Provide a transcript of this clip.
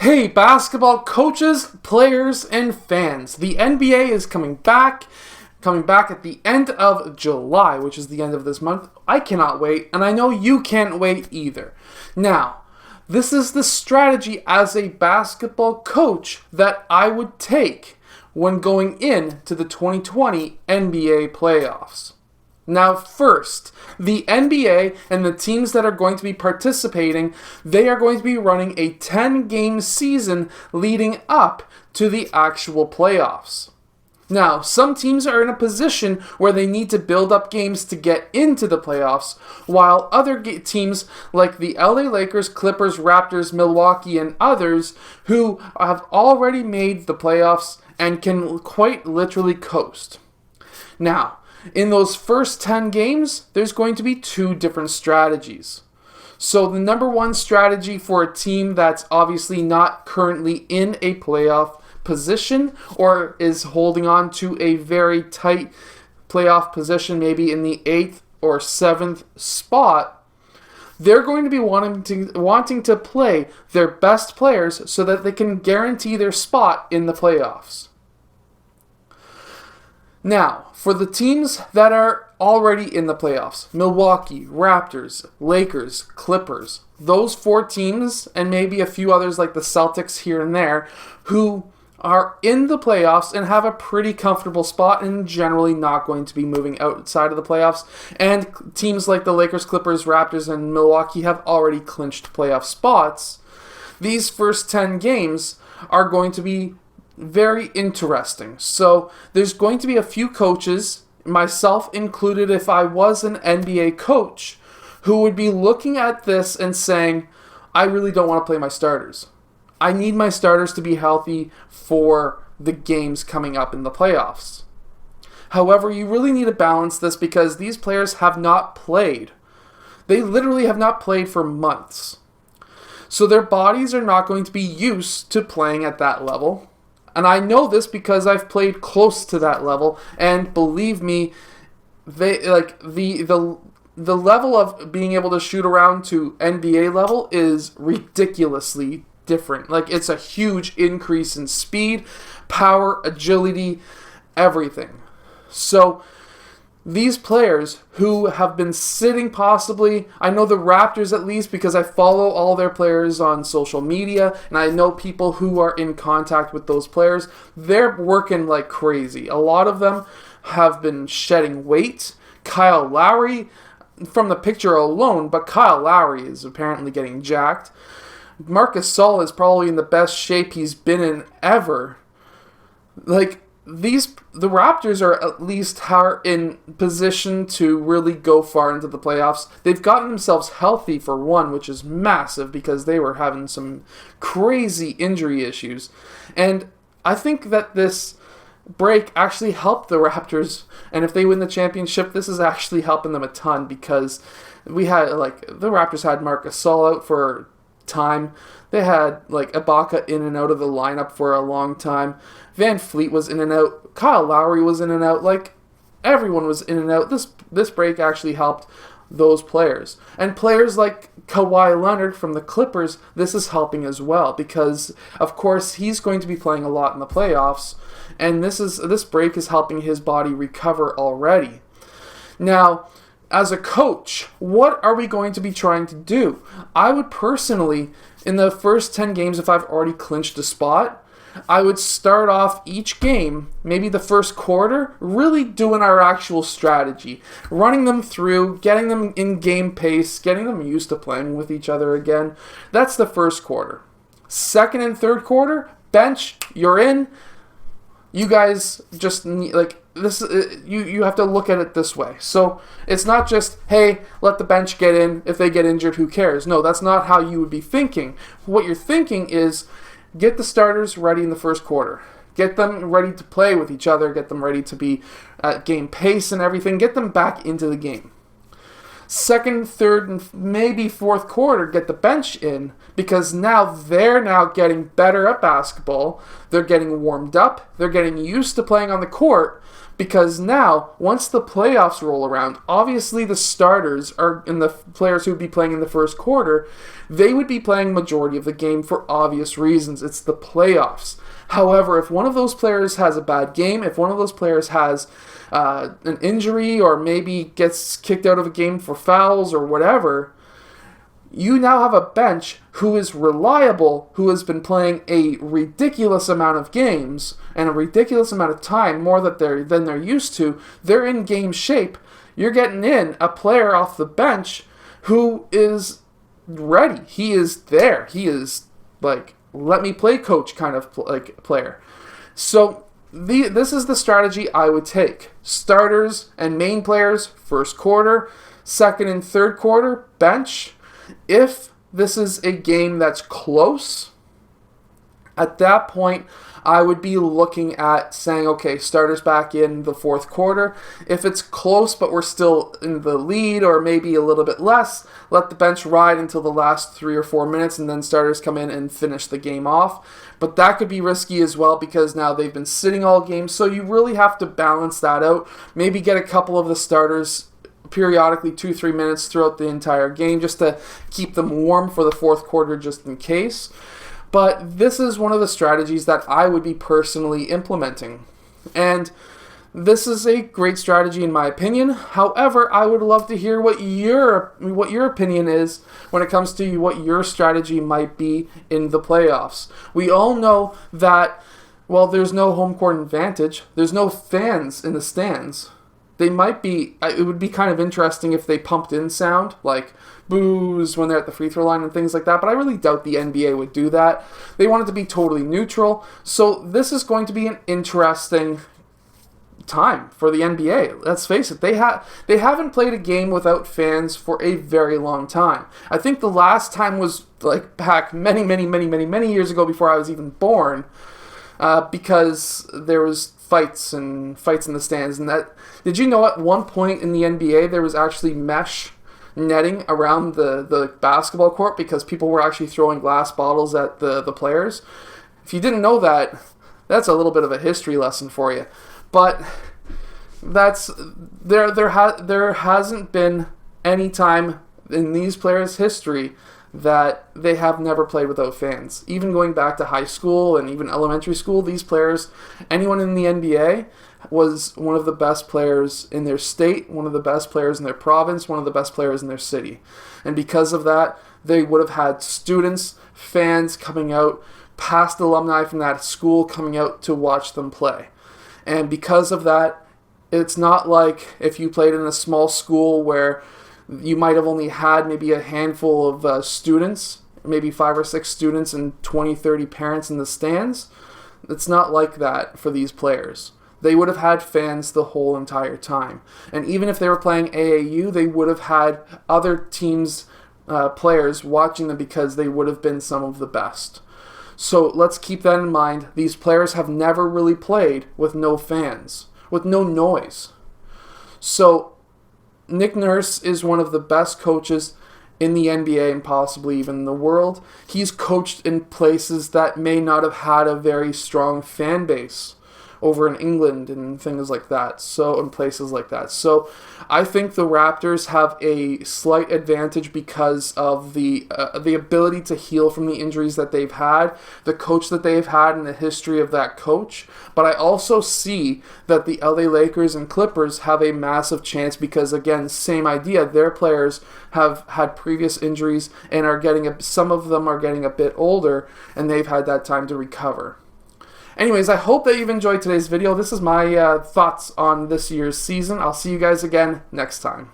Hey, basketball coaches, players, and fans. The NBA is coming back at the end of July, which is the end of this month. I cannot wait, and I know you can't wait either. Now, this is the strategy as a basketball coach that I would take when going into the 2020 NBA playoffs. Now, first, the NBA and the teams that are going to be participating, they are going to be running a 10-game season leading up to the actual playoffs. Now, some teams are in a position where they need to build up games to get into the playoffs, while other teams like the LA Lakers, Clippers, Raptors, Milwaukee, and others who have already made the playoffs and can quite literally coast. Now, in those first 10 games, there's going to be two different strategies. So the number one strategy for a team that's obviously not currently in a playoff position or is holding on to a very tight playoff position, maybe in the 8th or 7th spot, they're going to be wanting to play their best players so that they can guarantee their spot in the playoffs. Now, for the teams that are already in the playoffs, Milwaukee, Raptors, Lakers, Clippers, those four teams, and maybe a few others like the Celtics here and there, who are in the playoffs and have a pretty comfortable spot and generally not going to be moving outside of the playoffs. And teams like the Lakers, Clippers, Raptors, and Milwaukee have already clinched playoff spots. These first 10 games are going to be very interesting. So there's going to be a few coaches, myself included if I was an NBA coach, who would be looking at this and saying, I really don't want to play my starters. I need my starters to be healthy for the games coming up in the playoffs. However, you really need to balance this because these players have not played. They literally have not played for months. So their bodies are not going to be used to playing at that level. And I know this because I've played close to that level, and believe me, they like the level of being able to shoot around to NBA level is ridiculously different. Like, it's a huge increase in speed, power, agility, everything. So these players who have been sitting possibly, I know the Raptors at least because I follow all their players on social media and I know people who are in contact with those players, they're working like crazy. A lot of them have been shedding weight. Kyle Lowry, from the picture alone, but Kyle Lowry is apparently getting jacked. Marc Gasol is probably in the best shape he's been in ever. Like, the Raptors are at least in position to really go far into the playoffs. They've gotten themselves healthy for one, which is massive because they were having some crazy injury issues. And I think that this break actually helped the Raptors, and if they win the championship, this is actually helping them a ton because the Raptors had Marc Gasol out for time. They had Ibaka in and out of the lineup for a long time. Van Fleet was in and out. Kyle Lowry was in and out. Everyone was in and out. This break actually helped those players. And players like Kawhi Leonard from the Clippers, this is helping as well because, of course, he's going to be playing a lot in the playoffs, and this break is helping his body recover already. Now, as a coach, what are we going to be trying to do? I would personally, in the first 10 games, if I've already clinched a spot, I would start off each game, maybe the first quarter, really doing our actual strategy. Running them through, getting them in game pace, getting them used to playing with each other again. That's the first quarter. Second and third quarter, bench, you're in. You guys just need, this. You have to look at it this way. So it's not just, hey, let the bench get in. If they get injured, who cares? No, that's not how you would be thinking. What you're thinking is, get the starters ready in the first quarter. Get them ready to play with each other. Get them ready to be at game pace and everything. Get them back into the game. Second, third, and maybe fourth quarter, get the bench in because they're now getting better at basketball. They're getting warmed up. They're getting used to playing on the court. Because now, once the playoffs roll around, obviously the starters are and the players who would be playing in the first quarter, they would be playing majority of the game for obvious reasons. It's the playoffs. However, if one of those players has a bad game, if one of those players has an injury or maybe gets kicked out of a game for fouls or whatever, you now have a bench who is reliable, who has been playing a ridiculous amount of games and a ridiculous amount of time, more than they're used to. They're in game shape. You're getting in a player off the bench who is ready. He is there. He is like, let me play coach kind of player. So this is the strategy I would take. Starters and main players, first quarter, second and third quarter, bench. If this is a game that's close, at that point, I would be looking at saying, okay, starters back in the fourth quarter. If it's close, but we're still in the lead or maybe a little bit less, let the bench ride until the last 3 or 4 minutes and then starters come in and finish the game off. But that could be risky as well because now they've been sitting all game, so you really have to balance that out. Maybe get a couple of the starters periodically 2-3 minutes throughout the entire game just to keep them warm for the fourth quarter just in case. But this is one of the strategies that I would be personally implementing. And this is a great strategy in my opinion. However, I would love to hear what your opinion is when it comes to what your strategy might be in the playoffs. We all know that, well, there's no home court advantage. There's no fans in the stands. They might be, it would be kind of interesting if they pumped in sound, like boos when they're at the free throw line and things like that, but I really doubt the NBA would do that. They want it to be totally neutral, so this is going to be an interesting time for the NBA. Let's face it, they haven't played a game without fans for a very long time. I think the last time was like back many years ago before I was even born, because there was fights in the stands. And that, did you know at one point in the NBA there was actually mesh netting around the basketball court because people were actually throwing glass bottles at the players? If you didn't know that, that's a little bit of a history lesson for you. But that's there hasn't been any time in these players' history that they have never played without fans. Even going back to high school and even elementary school, these players, anyone in the NBA, was one of the best players in their state, one of the best players in their province, one of the best players in their city. And because of that, they would have had students, fans coming out, past alumni from that school coming out to watch them play. And because of that, it's not like if you played in a small school where you might have only had maybe a handful of students, maybe 5 or 6 students and 20, 30 parents in the stands. It's not like that for these players. They would have had fans the whole entire time. And even if they were playing AAU, they would have had other teams' players watching them because they would have been some of the best. So let's keep that in mind. These players have never really played with no fans, with no noise. So Nick Nurse is one of the best coaches in the NBA and possibly even in the world. He's coached in places that may not have had a very strong fan base over in England and things like that. So in places like that. So I think the Raptors have a slight advantage because of the ability to heal from the injuries that they've had, the coach that they've had, and the history of that coach. But I also see that the LA Lakers and Clippers have a massive chance because, again, same idea. Their players have had previous injuries and are some of them are getting a bit older, and they've had that time to recover. Anyways, I hope that you've enjoyed today's video. This is my thoughts on this year's season. I'll see you guys again next time.